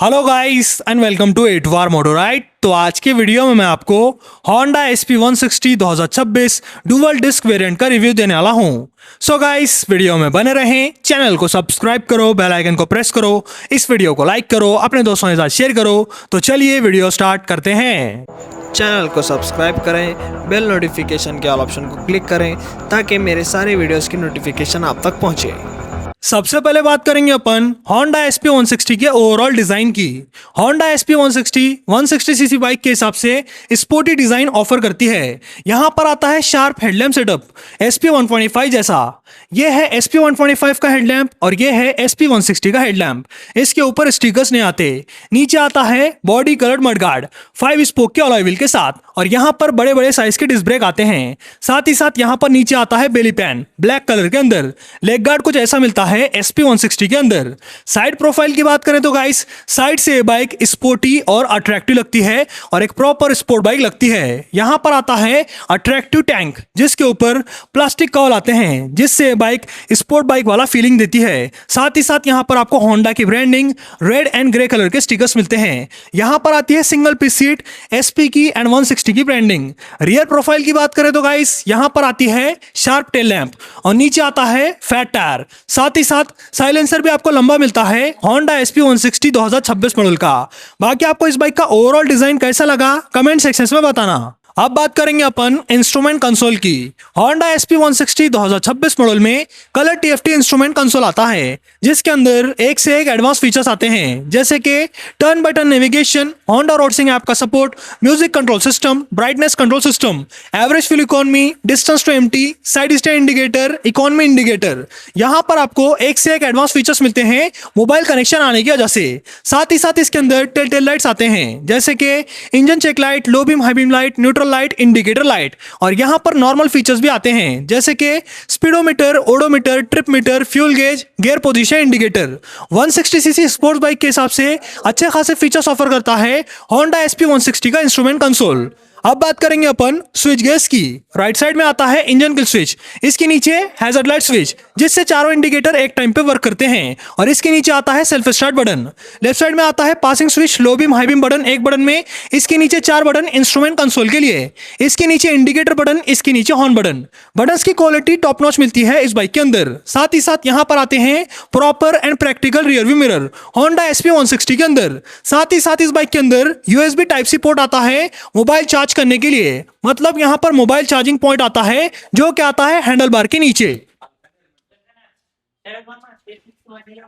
Hello guys and welcome to एटवार moto ride. तो आज के वीडियो में मैं आपको Honda SP160 2026 dual disc variant का रिव्यू देने वाला हूं। सो गाइस वीडियो में बने रहें, चैनल को सब्सक्राइब करो, बेल आइकन को प्रेस करो, इस वीडियो को लाइक करो, अपने दोस्तों के साथ शेयर करो। तो चलिए वीडियो स्टार्ट करते हैं। चैनल को सब्सक्राइब करें, बेल नोटिफिकेशन के ऑल ऑप्शन को क्लिक करें ताकि मेरे सारे वीडियोस की नोटिफिकेशन आप तक पहुंचे। सबसे पहले बात करेंगे अपन Honda SP160 के ओवरऑल डिजाइन की। Honda SP160 160 सीसी बाइक के हिसाब से स्पोर्टी डिजाइन ऑफर करती है। यहां पर आता है शार्प हेडलैम्प सेटअप SP125 जैसा। यह है SP125 का हेडलैम्प और यह है SP160 का हेडलैम्प। इसके ऊपर स्टिकर्स नहीं आते। नीचे आता है बॉडी कलर्ड मडगार्ड 5 स्पोक के अलॉय व्हील के साथ और यहाँ पर बड़े बड़े साइज के डिस्क ब्रेक आते हैं। साथ ही साथ यहाँ पर नीचे आता है बेली पैन ब्लैक कलर के अंदर। लेग गार्ड कुछ ऐसा मिलता है SP160 के अंदर। साइड प्रोफाइल की बात करें तो गाइस, साइड से ये बाइक स्पोर्टी और अट्रैक्टिव लगती है और एक प्रॉपर स्पोर्ट बाइक लगती है। यहां पर आता है अट्रैक्टिव टैंक जिसके ऊपर प्लास्टिक कवर आते हैं, जिससे बाइक स्पोर्ट बाइक वाला फीलिंग देती है। साथ ही साथ यहां पर आपको होंडा की branding red and grey colour के स्टिकर्स मिलते हैं। यहां पर आती है सिंगल पीस सीट SP की एंड 160 की ब्रांडिंग। रियर प्रोफाइल की बात करें तो गाइस, यहां पर आती है शार्प टेल लैंप और नीचे आता है फैट टायर। साथ ही साथ साइलेंसर भी आपको लंबा मिलता है Honda SP160 2026 मॉडल का। बाकी आपको इस बाइक का ओवरऑल डिजाइन कैसा लगा कमेंट सेक्शन में बताना। अब बात करेंगे अपन इंस्ट्रूमेंट कंसोल की। Honda SP160 2026 मॉडल में कलर TFT इंस्ट्रूमेंट कंसोल आता है, जिसके अंदर एक से एक एडवांस फीचर्स आते हैं, जैसे कि turn by turn navigation, Honda road sync app का support, music control system, brightness control system, average fuel economy, distance to empty, side stand indicator, economy indicator. यहाँ पर आपको एक से एक एडवांस फीचर्स मिलते हैं मोबाइल कनेक्शन आने की वजह से। साथ ही साथ इसके अंदर टेल लाइट्स आते हैं, जैसे कि engine check light, low beam high beam light, neutral light, indicator light. और यहां पर नॉर्मल फीचर्स भी आते हैं, जैसे कि speedometer, odometer, trip meter, fuel gauge, gear position indicator. 160 CC sports bike के हिसाब से अच्छे खासे फीचर्स ऑफर करता है Honda SP160 का इंस्ट्रूमेंट कंसोल। अब बात करेंगे अपन स्विच गेयर्स की। राइट साइड में आता है इंजन किल स्विच, इसके नीचे हैजर्ड लाइट स्विच जिससे चारों इंडिकेटर एक टाइम पे वर्क करते हैं, और इसके नीचे आता है self start button. Left side में आता है पासिंग स्विच, लो बीम हाई बीम बटन एक बटन में, इसके नीचे 4 बटन इंस्ट्रूमेंट कंसोल के लिए, इसके नीचे इंडिकेटर बटन, इसके नीचे हॉर्न बटन। बटन्स की क्वालिटी टॉप नॉच मिलती है इस बाइक के अंदर। साथ ही साथ यहाँ पर आते हैं proper and practical rear view mirror Honda SP160 के अंदर। साथ ही साथ इस बाइक के अंदर USB टाइप सी पोर्ट आता है मोबाइल चार्ज करने के लिए, मतलब यहां पर मोबाइल चार्जिंग पॉइंट आता है जो कि आता है हैंडल बार के नीचे।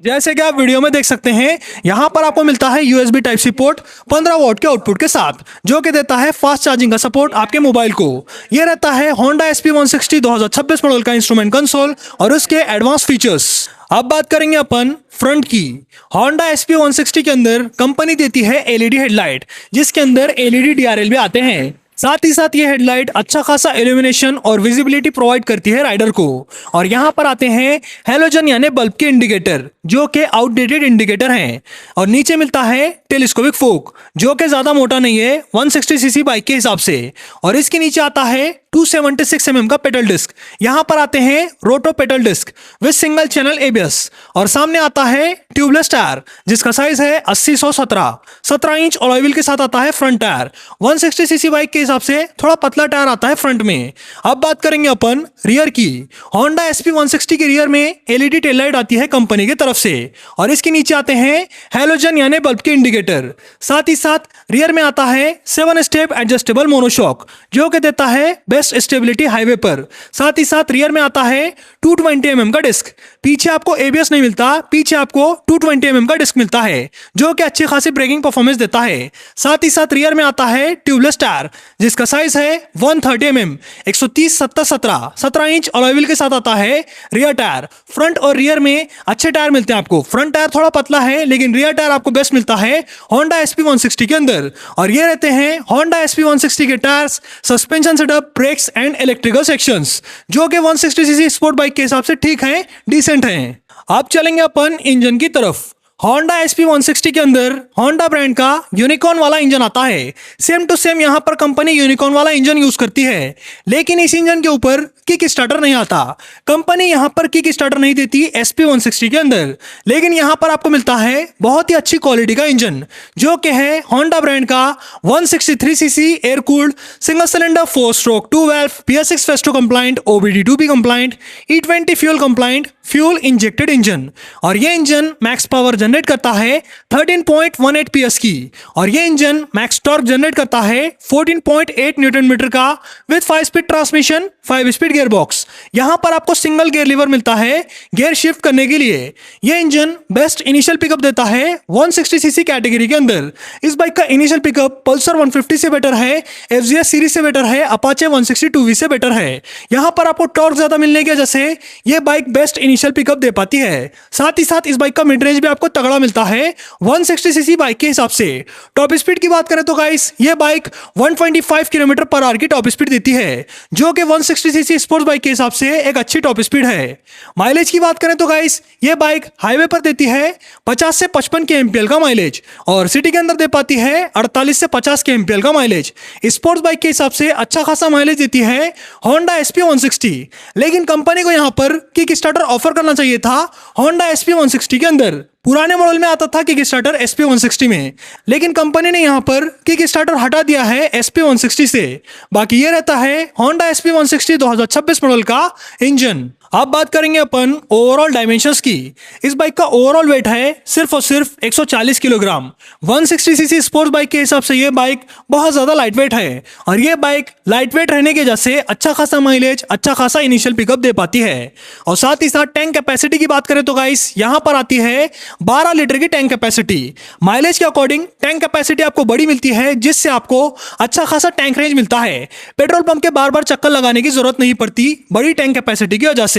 जैसे कि आप वीडियो में देख सकते हैं, यहां पर आपको मिलता है USB type C port 15 watt के आउटपुट के साथ, जो कि देता है फास्ट चार्जिंग का सपोर्ट आपके मोबाइल को। यह रहता है Honda SP160 2026 मॉडल का इंस्ट्रूमेंट कंसोल और उसके एडवांस फीचर्स। अब बात करेंगे अपन फ्रंट की। Honda SP160 के अंदर कंपनी देती है LED हेडलाइट, जिसके अंदर LED DRL भी आते हैं। साथ ही साथ ये हेडलाइट अच्छा खासा इल्यूमिनेशन और विजिबिलिटी प्रोवाइड करती है राइडर को। और यहाँ पर आते हैं हेलोजन यानी बल्ब के इंडिकेटर, जो कि आउटडेटेड इंडिकेटर हैं। और नीचे मिलता है टेलीस्कोपिक फोक, जो कि ज्यादा मोटा नहीं है 160 सीसी बाइक के हिसाब से। और इसके नीचे आता है 276 mm का पेडल डिस्क। यहाँ पर आते हैं rotor petal disc with single channel ABS। और सामने आता है ट्यूबलेस टायर, जिसका साइज है 80/117 17 इंच अलॉय व्हील के साथ आता है फ्रंट टायर। 160 सीसी बाइक के हिसाब से थोड़ा पतला टायर आता है फ्रंट में। अब बात करेंगे अपन रियर की। Honda SP160 के रियर में LED टेल लाइट आती है कंपनी की तरफ से, और इसके नीचे आते हैं हेलोजन यानी बल्ब के इंडिकेटर। साथ ही साथ रियर में आता है 7 स्टेप एडजस्टेबल मोनोशॉक, जो कि देता है बेस्ट स्टेबिलिटी हाईवे पर। साथ ही साथ रियर में आता है 220 mm का डिस्क। पीछे आपको ABS नहीं मिलता, पीछे आपको 220 mm का डिस्क मिलता है, जो कि अच्छी खासी ब्रेकिंग परफॉर्मेंस देता है। साथ ही साथ रियर में आता है ट्यूबलेस टायर, जिसका साइज है 130 mm 130/70 17 इंच अलॉय व्हील के साथ आता है रियर टायर। फ्रंट और रियर में अच्छे टायर मिलते हैं आपको। फ्रंट टायर थोड़ा पतला है, लेकिन रियर टायर आपको बेस्ट मिलता है Honda SP160 के अंदर। और ये रहते हैं Honda SP160 के tyres, suspension setup, brakes and electrical sections, जो कि 160 सीसी स्पोर्ट बाइक के हिसाब से ठीक हैं, डिसेंट हैं। अब चलेंगे अपन इंजन की तरफ। Honda SP160 के अंदर Honda ब्रांड का यूनिकॉर्न वाला इंजन आता है। सेम टू सेम यहाँ पर कंपनी यूनिकॉर्न वाला इंजन यूज करती है, लेकिन इस इंजन के ऊपर किक स्टार्टर नहीं आता। कंपनी यहाँ पर किक स्टार्टर नहीं देती SP160 के अंदर, लेकिन यहाँ पर आपको मिलता है बहुत ही अच्छी क्वालिटी का इंजन, जो कि है Honda ब्रांड का 163cc air cooled single cylinder 4 stroke 2 valve BS6 phase two compliant OBD2B compliant E20 fuel compliant fuel injected engine. और ये इंजन मैक्स पावर जनरेट करता है 13.18 PS की, और ये इंजन मैक्स टॉर्क जनरेट करता है 14.8 न्यूटन मीटर का with 5 speed transmission 5 speed gear box. यहाँ पर आपको सिंगल गियर लीवर मिलता है गियर शिफ्ट करने के लिए। ये इंजन बेस्ट इनिशियल पिकअप देता है 160cc कैटेगरी के अंदर। इस बाइक का इनिशियल पिकअप पल्सर 150 से बेटर है, FZS सीरीज से बेटर है, अपाचे 162V से बेटर है। यहाँ पर आपको टॉर्क ज्यादा मिलने की वजह से ये बाइक बेस्ट इनिशियल पिकअप दे पाती है। साथ ही साथ इस बाइक का मिड रेंज भी आपको तगड़ा मिलता है 160cc बाइक के हिसाब से। टॉप स्पीड की बात करें तो गाइस ये बाइक 125 किलोमीटर पर आवर की टॉप स्पीड देती है, जो कि 160cc स्पोर्ट्स बाइक के हिसाब से एक अच्छी टॉप स्पीड है। माइलेज की बात करें तो गाइस ये बाइक हाईवे पर देती है 50 से 55 के एमपीएल का माइलेज, और सिटी के अंदर दे पाती है 48 से 50 के एमपीएल का माइलेज। स्पोर्ट्स बाइक के हिसाब से अच्छा खासा माइलेज देती है Honda SP160। लेकिन कंपनी को यहाँ पर किक स्टार्टर ऑफर करना चाहिए था Honda SP160 के अंदर। पुराने मॉडल में आता था किक स्टार्टर SP160 में, लेकिन कंपनी ने यहाँ पर किक स्टार्टर हटा दिया है SP160 से। बाकी ये रहता है Honda SP160 2026 मॉडल का इंजन। अब बात करेंगे अपन ओवरऑल डायमेंशंस की। इस बाइक का ओवरऑल वेट है सिर्फ और सिर्फ 140 किलोग्राम। 160cc स्पोर्ट्स बाइक के हिसाब से ये बाइक बहुत ज़्यादा लाइट वेट है, और ये बाइक लाइट वेट रहने की वजह से अच्छा खासा माइलेज, अच्छा खासा इनिशियल पिकअप दे पाती है। और साथ ही साथ टैंक कैपेसिटी की बात करें तो गाइस यहाँ पर आती है 12 लीटर की टैंक कैपेसिटी। माइलेज के अकॉर्डिंग टैंक कैपेसिटी आपको बड़ी मिलती है, जिससे आपको अच्छा खासा टैंक रेंज मिलता है। पेट्रोल पंप के बार बार चक्कर लगाने की जरूरत नहीं पड़ती बड़ी टैंक कैपेसिटी की वजह से।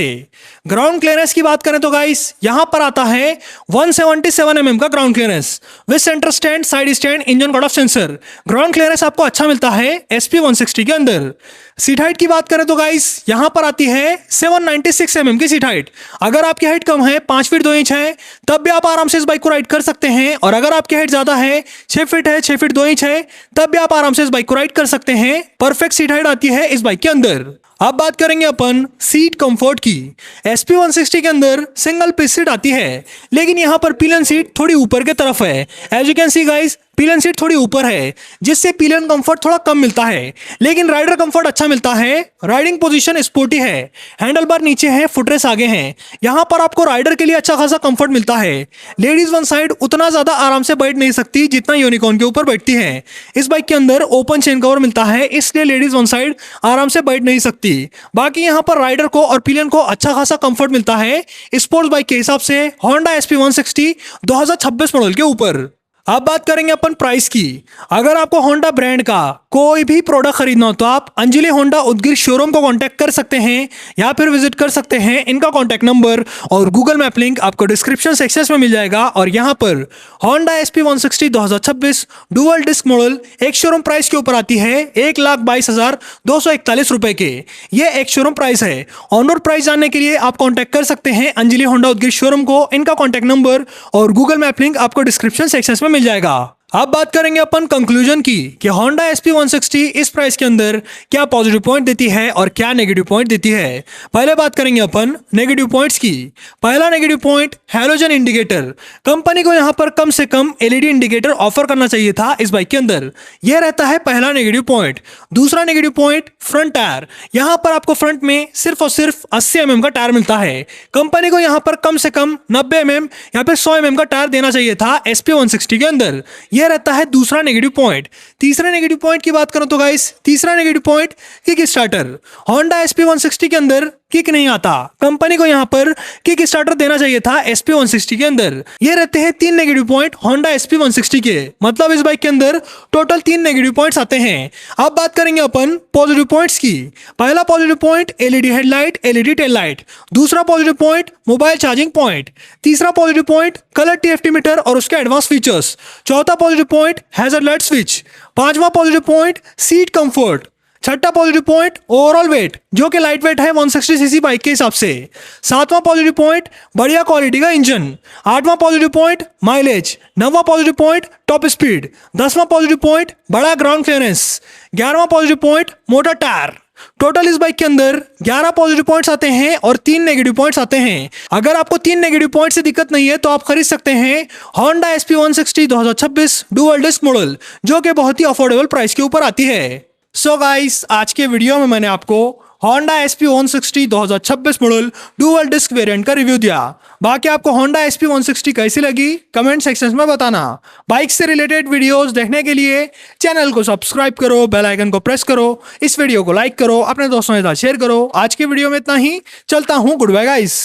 ग्राउंड क्लियरेंस की बात करें तो गाइस यहां पर आता है 177 mm का ground clearance with centre stand, side stand, engine God of sensor. Ground clearance आपको अच्छा मिलता है SP160 के अंदर। सीट हाइट की बात करें तो गाइस यहां पर आती है 796 mm की सीट हाइट। अगर आपकी हाइट कम है 5 फीट 2 इंच है तब भी आप आराम से इस बाइक को राइड कर सकते हैं, और अगर आपकी हाइट ज्यादा है 6 फीट है 6 फीट 2 इंच है तब भी आप आराम से इस बाइक को राइड कर सकते हैं। परफेक्ट सीट हाइट आती है इस बाइक के अंदर। अब बात करेंगे अपन सीट कंफर्ट की। SP160 के अंदर सिंगल पिच सीट आती है, लेकिन यहाँ पर पिलियन सीट थोड़ी ऊपर के तरफ है। As you can see guys pillion seat थोड़ी ऊपर है, जिससे पिलियन कंफर्ट थोड़ा कम मिलता है, लेकिन राइडर कंफर्ट अच्छा मिलता है। राइडिंग पोजीशन स्पोर्टी है, हैंडल बार नीचे है, फुटरेस आगे हैं। यहाँ पर आपको राइडर के लिए अच्छा खासा कंफर्ट मिलता है। लेडीज वन साइड उतना ज्यादा आराम से बैठ नहीं सकती जितना यूनिकॉर्न के ऊपर बैठती है। इस बाइक के अंदर ओपन चेन कवर मिलता है, इसलिए लेडीज वन साइड आराम से बैठ नहीं सकती। बाकी यहाँ पर राइडर को और पिलियन को अच्छा खासा कंफर्ट मिलता है स्पोर्ट्स बाइक के हिसाब से Honda SP160 2026 मॉडल के ऊपर। अब बात करेंगे अपन प्राइस की। अगर आपको होंडा ब्रांड का कोई भी प्रोडक्ट खरीदना हो तो आप अंजलि होंडा उदगीर शोरूम को कांटेक्ट कर सकते हैं, या फिर विजिट कर सकते हैं। इनका कांटेक्ट नंबर और गूगल मैप लिंक आपको डिस्क्रिप्शन सेक्शन में मिल जाएगा। और यहाँ पर Honda SP160 2026 dual disc model ex showroom price के ऊपर आती है 1,22,241 रुपए के। ये एक शोरूम प्राइस है। ऑन रोड प्राइस जानने के लिए आप कांटेक्ट कर सकते हैं अंजलि होंडा उदगीर शोरूम को। इनका कांटेक्ट नंबर और गूगल मैप लिंक आपको डिस्क्रिप्शन सेक्शन में मिल जाएगा। अब बात करेंगे अपन कंक्लूजन की कि Honda SP160 इस प्राइस के अंदर क्या पॉजिटिव पॉइंट देती है और क्या नेगेटिव पॉइंट देती है। पहले बात करेंगे अपन नेगेटिव पॉइंट्स की। पहला negative point halogen indicator. Company को यहां पर कम से कम LED इंडिकेटर ऑफर करना चाहिए था इस बाइक के अंदर। यह रहता है पहला नेगेटिव पॉइंट। दूसरा नेगेटिव पॉइंट फ्रंट टायर। यहां पर आपको फ्रंट में सिर्फ और सिर्फ 80 mm का टायर मिलता है। कंपनी को यहां पर कम से कम 90 mm या फिर 100 mm का टायर देना चाहिए था SP160 के अंदर। यह रहता है दूसरा नेगेटिव पॉइंट। तीसरा नेगेटिव पॉइंट की बात करो तो गाइस तीसरा negative point kick starter. Honda SP160 के अंदर किक नहीं आता। कंपनी को यहां पर किक स्टार्टर देना चाहिए था SP160 के अंदर। ये रहते हैं 3 नेगेटिव पॉइंट Honda SP160 के। मतलब इस बाइक के अंदर टोटल 3 नेगेटिव पॉइंट्स आते हैं। अब बात करेंगे अपन पॉजिटिव पॉइंट्स की। पहला positive point LED headlight, LED tail light. दूसरा positive point mobile charging point. तीसरा positive point colour TFT meter और उसके एडवांस फीचर्स। चौथा positive point hazard light switch. पांचवा पॉजिटिव पॉइंट सीट कंफर्ट। छठा पॉजिटिव पॉइंट ओवरऑल वेट, जो कि light weight है 160 सीसी बाइक के हिसाब से। सातवां पॉजिटिव पॉइंट बढ़िया क्वालिटी का इंजन। आठवां पॉजिटिव पॉइंट माइलेज। नौवां पॉजिटिव पॉइंट टॉप स्पीड। 10वां पॉजिटिव पॉइंट बड़ा ग्राउंड क्लियरेंस। 11वां पॉजिटिव पॉइंट मोटा टायर। टोटल इस बाइक के अंदर 11 पॉजिटिव पॉइंट्स आते हैं और 3 नेगेटिव पॉइंट्स आते हैं। अगर आपको 3 नेगेटिव पॉइंट से दिक्कत नहीं है तो आप खरीद सकते हैं Honda SP160 2026 dual disc model, जो कि बहुत ही अफोर्डेबल प्राइस के ऊपर आती है। सो गाइस, आज के वीडियो में मैंने आपको Honda SP160 2026 model dual disc variant का रिव्यू दिया। बाकी आपको Honda SP160 कैसी लगी कमेंट सेक्शन में बताना। बाइक से रिलेटेड वीडियोस देखने के लिए चैनल को सब्सक्राइब करो, बेल आइकन को प्रेस करो, इस वीडियो को लाइक करो, अपने दोस्तों के साथ शेयर करो। आज के वीडियो में इतना ही, चलता हूँ, गुड बाय गाइस।